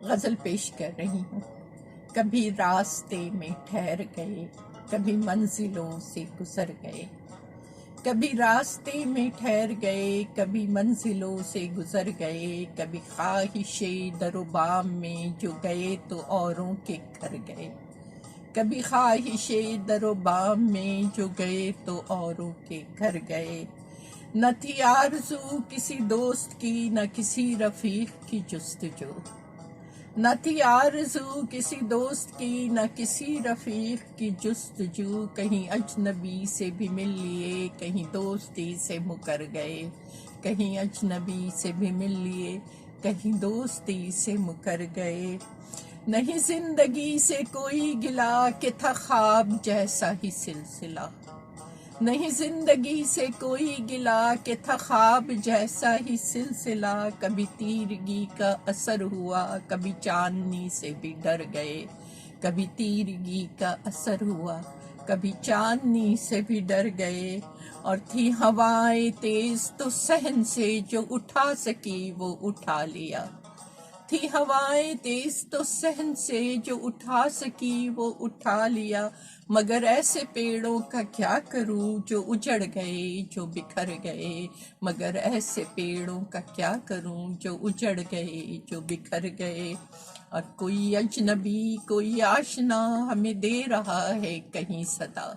غزل پیش کر رہی ہوں۔ کبھی راستے میں ٹھہر گئے، کبھی منزلوں سے گزر گئے، کبھی راستے میں ٹھہر گئے، کبھی منزلوں سے گزر گئے، کبھی خواہش در و بام میں جو گئے تو اوروں کے گھر گئے، کبھی خواہش در و بام میں جو گئے تو اوروں کے گھر گئے۔ نہ تھی آرزو کسی دوست کی، نہ کسی رفیق کی جستجو، نہ تھی آرزو کسی دوست کی، نہ کسی رفیق کی جستجو، کہیں اجنبی سے بھی مل لیے، کہیں دوستی سے مکر گئے، کہیں اجنبی سے بھی مل لیے، کہیں دوستی سے مکر گئے۔ نہیں زندگی سے کوئی گلہ کہ تھا خواب جیسا ہی سلسلہ، نہیں زندگی سے کوئی گلہ کہ تھا خواب جیسا ہی سلسلہ، کبھی تیرگی کا اثر ہوا، کبھی چاندنی سے بھی ڈر گئے، کبھی تیرگی کا اثر ہوا، کبھی چاندنی سے بھی ڈر گئے۔ اور تھی ہوائیں تیز تو صحن سے جو اٹھا سکی وہ اٹھا لیا، تھی ہوائیں تیز تو صحن سے جو اٹھا سکی وہ اٹھا لیا، مگر ایسے پیڑوں کا کیا کروں جو اجڑ گئے جو بکھر گئے، مگر ایسے پیڑوں کا کیا کروں جو اجڑ گئے جو بکھر گئے۔ اور کوئی اجنبی کوئی آشنا ہمیں دے رہا ہے کہیں صدا،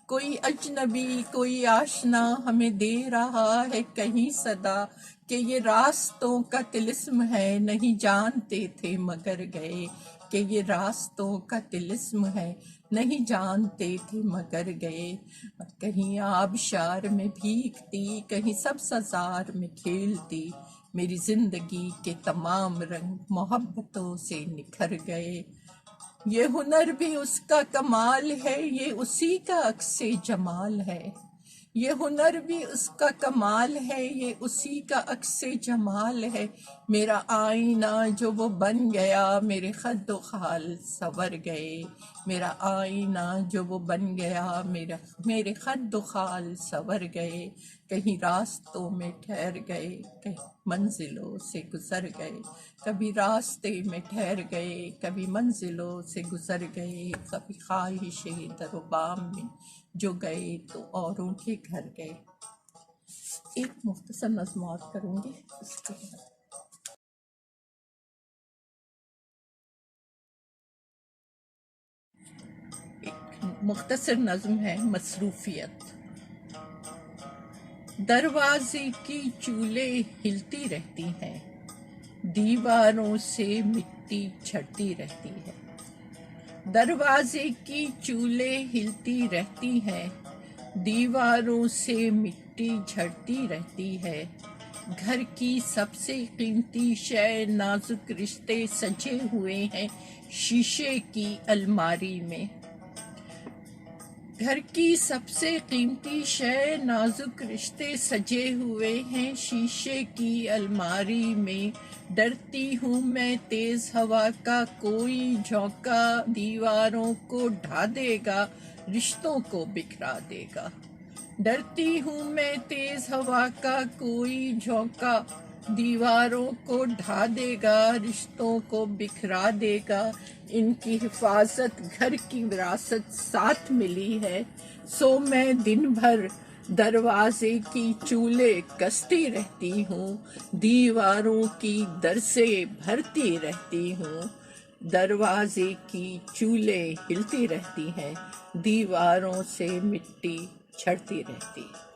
کوئی اجنبی کوئی آشنا ہمیں دے رہا ہے کہیں صدا، کہ یہ راستوں کا طلسم ہے نہیں جانتے تھے مگر گئے، کہ یہ راستوں کا طلسم ہے نہیں جانتے تھے مگر گئے۔ اور کہیں آبشار میں بھیگتی، کہیں سبززار میں کھیلتی، میری زندگی کے تمام رنگ محبتوں سے نکھر گئے۔ یہ ہنر بھی اس کا کمال ہے، یہ اسی کا عکس جمال ہے، یہ ہنر بھی اس کا کمال ہے، یہ اسی کا عکس جمال ہے۔ میرا آئینہ جو وہ بن گیا، میرے خد و خال سنور گئے، میرا آئینہ جو وہ بن گیا، میرے خد و خال سنور گئے۔ کہیں راستوں میں ٹھہر گئے، کہیں منزلوں سے گزر گئے، کبھی راستے میں ٹھہر گئے، کبھی منزلوں سے گزر گئے، کبھی خواہش در و بام میں جو گئے تو اوروں کے گھر گئے۔ ایک مختصر نظم اور کروں گی اس کے بعد۔ ایک مختصر نظم ہے مصروفیت۔ دروازے کی چولیں ہلتی رہتی ہیں، دیواروں سے مٹی چھٹتی رہتی ہے، دروازے کی چولیں ہلتی رہتی ہیں، دیواروں سے مٹی جھڑتی رہتی ہے، گھر کی سب سے قیمتی شے نازک رشتے سجے ہوئے ہیں شیشے کی الماری میں، گھر کی سب سے قیمتی شے نازک رشتے سجے ہوئے ہیں شیشے کی الماری میں، ڈرتی ہوں میں تیز ہوا کا کوئی جھونکا دیواروں کو ڈھا دے گا رشتوں کو بکھرا دے گا، ڈرتی ہوں میں تیز ہوا کا کوئی جھونکا دیواروں کو ڈھا دے گا رشتوں کو بکھرا دے گا، ان کی حفاظت گھر کی وراثت ساتھ ملی ہے، سو میں دن بھر دروازے کی چولیں کستی رہتی ہوں، دیواروں کی درسیں بھرتی رہتی ہوں، دروازے کی چولیں ہلتی رہتی ہیں، دیواروں سے مٹی چھڑتی رہتی ہے۔